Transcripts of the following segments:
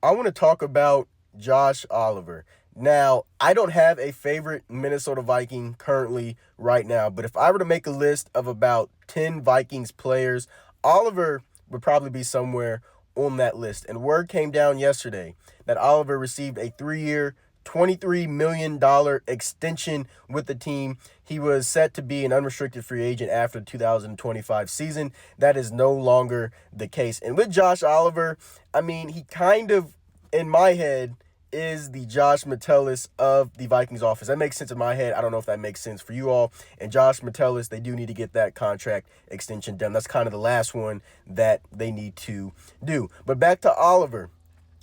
I want to talk about Josh Oliver. Now, I don't have a favorite Minnesota Viking currently right now, but if I were to make a list of about 10 Vikings players, Oliver would probably be somewhere on that list. And word came down yesterday that Oliver received a 3-year, $23 million extension with the team. He was set to be an unrestricted free agent after the 2025 season. That is no longer the case. And with Josh Oliver, I mean, he kind of, in my head, is the Josh Metellus of the Vikings office. That makes sense in my head. I don't know if that makes sense for you all. And Josh Metellus, they do need to get that contract extension done. That's kind of the last one that they need to do. But back to Oliver.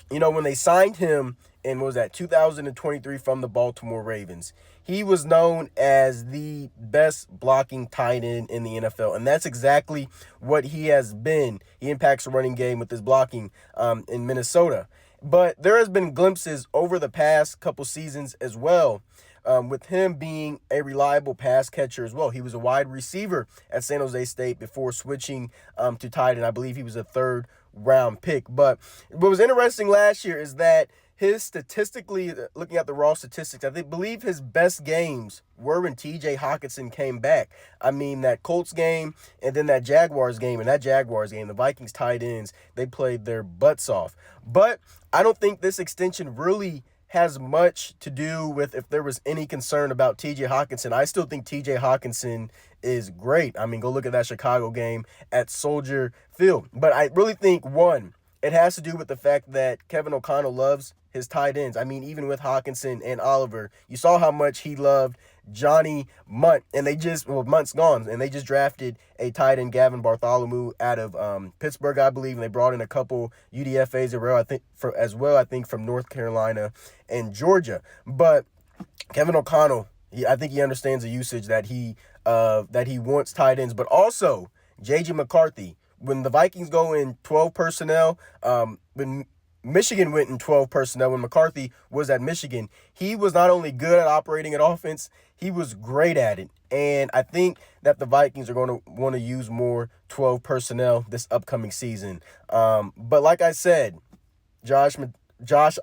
When they signed him in, what was that, 2023 from the Baltimore Ravens, he was known as the best blocking tight end in the NFL, and that's exactly what he has been. He impacts the running game with his blocking in Minnesota. But there has been glimpses over the past couple seasons as well, with him being a reliable pass catcher as well. He was a wide receiver at San Jose State before switching to tight end. I believe he was a third-round pick. But what was interesting last year is that statistically, looking at the raw statistics, I believe his best games were when TJ Hawkinson came back. I mean, that Colts game and then that Jaguars game. And that Jaguars game, the Vikings tight ends, they played their butts off. But I don't think this extension really has much to do with if there was any concern about TJ Hawkinson. I still think TJ Hawkinson is great. I mean, go look at that Chicago game at Soldier Field. But I really think, one, it has to do with the fact that Kevin O'Connell loves his tight ends. I mean, even with Hawkinson and Oliver, you saw how much he loved Johnny Munt, and Munt's gone, and they just drafted a tight end, Gavin Bartholomew, out of Pittsburgh, I believe, and they brought in a couple UDFAs as well, I think from North Carolina and Georgia. But Kevin O'Connell, I think he understands the usage that he wants tight ends, but also J.J. McCarthy. When the Vikings go in 12 personnel, when Michigan went in 12 personnel, when McCarthy was at Michigan, he was not only good at operating an offense, he was great at it. And I think that the Vikings are going to want to use more 12 personnel this upcoming season. But like I said, Josh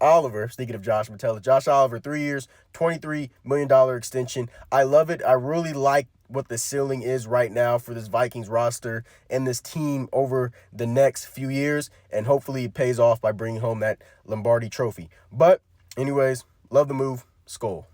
Oliver, speaking of Josh Metellus, Josh Oliver, 3 years, $23 million extension. I love it. I really like what the ceiling is right now for this Vikings roster and this team over the next few years, and hopefully it pays off by bringing home that Lombardi trophy. But anyways, love the move. Skol.